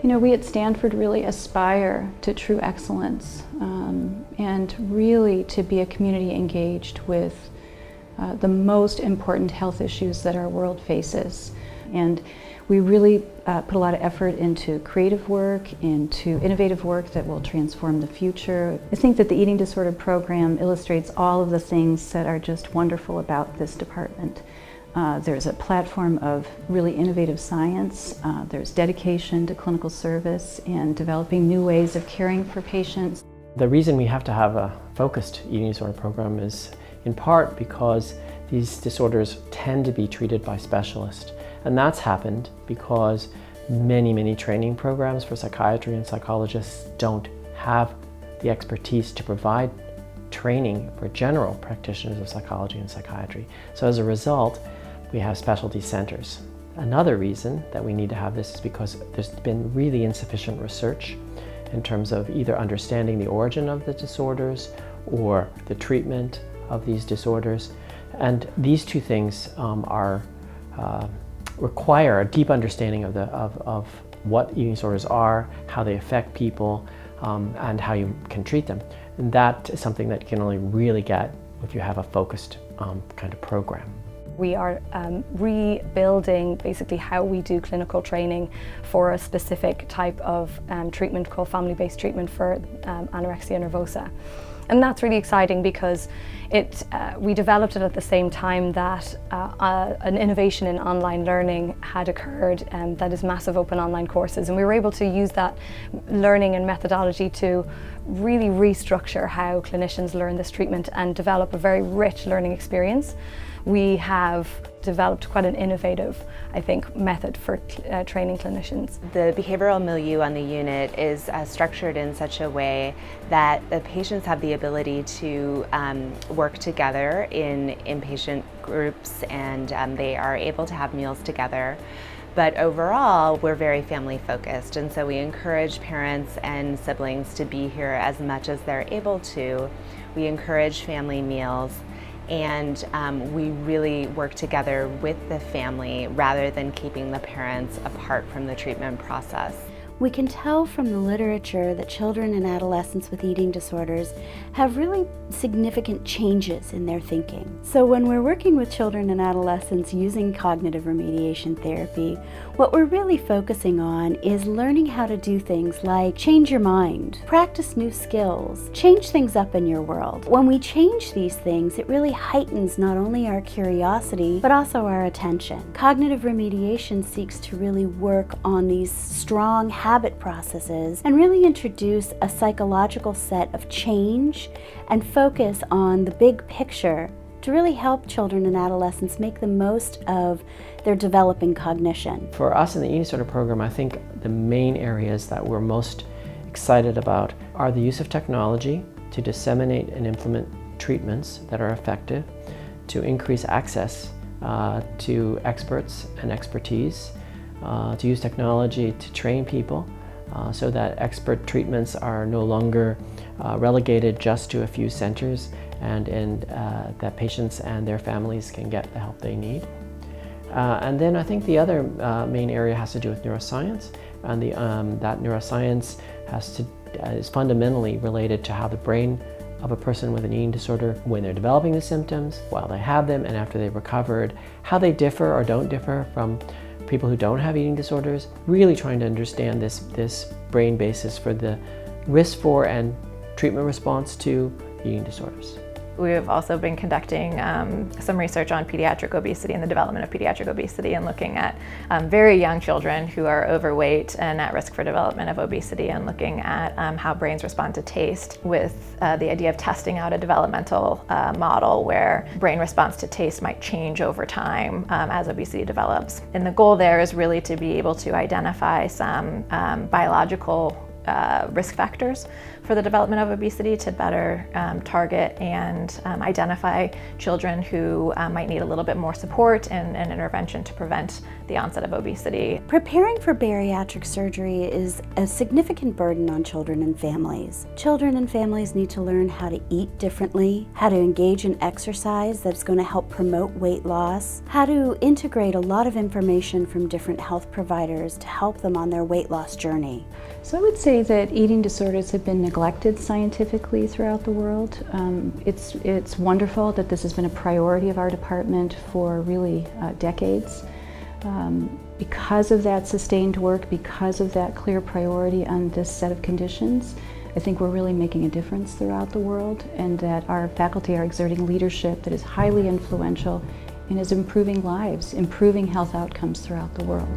You know, we at Stanford really aspire to true excellence and really to be a community engaged with the most important health issues that our world faces. And we really put a lot of effort into creative work, into innovative work that will transform the future. I think that the eating disorder program illustrates all of the things that are just wonderful about this department. There's a platform of really innovative science, there's dedication to clinical service and developing new ways of caring for patients. The reason we have to have a focused eating disorder program is in part because these disorders tend to be treated by specialists. And that's happened because many training programs for psychiatry and psychologists don't have the expertise to provide training for general practitioners of psychology and psychiatry. So as a result, we have specialty centers. Another reason that we need to have this is because there's been really insufficient research in terms of either understanding the origin of the disorders or the treatment of these disorders. And these two things require a deep understanding of what eating disorders are, how they affect people, and how you can treat them. And that is something that you can only really get if you have a focused kind of program. We are rebuilding basically how we do clinical training for a specific type of treatment called family-based treatment for anorexia nervosa. And that's really exciting because we developed it at the same time that an innovation in online learning had occurred, that is massive open online courses. And we were able to use that learning and methodology to really restructure how clinicians learn this treatment and develop a very rich learning experience. We have developed quite an innovative, I think, method for training clinicians. The behavioral milieu on the unit is structured in such a way that the patients have the ability to work together in inpatient groups, and they are able to have meals together. But overall, we're very family focused, and so we encourage parents and siblings to be here as much as they're able to. We encourage family meals, and we really work together with the family rather than keeping the parents apart from the treatment process. We can tell from the literature that children and adolescents with eating disorders have really significant changes in their thinking. So when we're working with children and adolescents using cognitive remediation therapy, what we're really focusing on is learning how to do things like change your mind, practice new skills, change things up in your world. When we change these things, it really heightens not only our curiosity, but also our attention. Cognitive remediation seeks to really work on these strong habit processes and really introduce a psychological set of change and focus on the big picture to really help children and adolescents make the most of their developing cognition. For us in the eating disorder program, I think the main areas that we're most excited about are the use of technology to disseminate and implement treatments that are effective, to increase access to experts and expertise, to use technology to train people so that expert treatments are no longer relegated just to a few centers, and that patients and their families can get the help they need. And then I think the other main area has to do with neuroscience, and that neuroscience is fundamentally related to how the brain of a person with an eating disorder, when they're developing the symptoms, while they have them, and after they've recovered, how they differ or don't differ from people who don't have eating disorders, really trying to understand this brain basis for the risk for and treatment response to eating disorders. We have also been conducting some research on pediatric obesity and the development of pediatric obesity, and looking at very young children who are overweight and at risk for development of obesity, and looking at how brains respond to taste, with the idea of testing out a developmental model where brain response to taste might change over time as obesity develops. And the goal there is really to be able to identify some biological risk factors for the development of obesity, to better target and identify children who might need a little bit more support and intervention to prevent the onset of obesity. Preparing for bariatric surgery is a significant burden on children and families. Children and families need to learn how to eat differently, how to engage in exercise that's going to help promote weight loss, how to integrate a lot of information from different health providers to help them on their weight loss journey. So I would say that eating disorders have been neglected scientifically throughout the world. It's wonderful that this has been a priority of our department for really decades. Because of that sustained work, because of that clear priority on this set of conditions, I think we're really making a difference throughout the world, and that our faculty are exerting leadership that is highly influential and is improving lives, improving health outcomes throughout the world.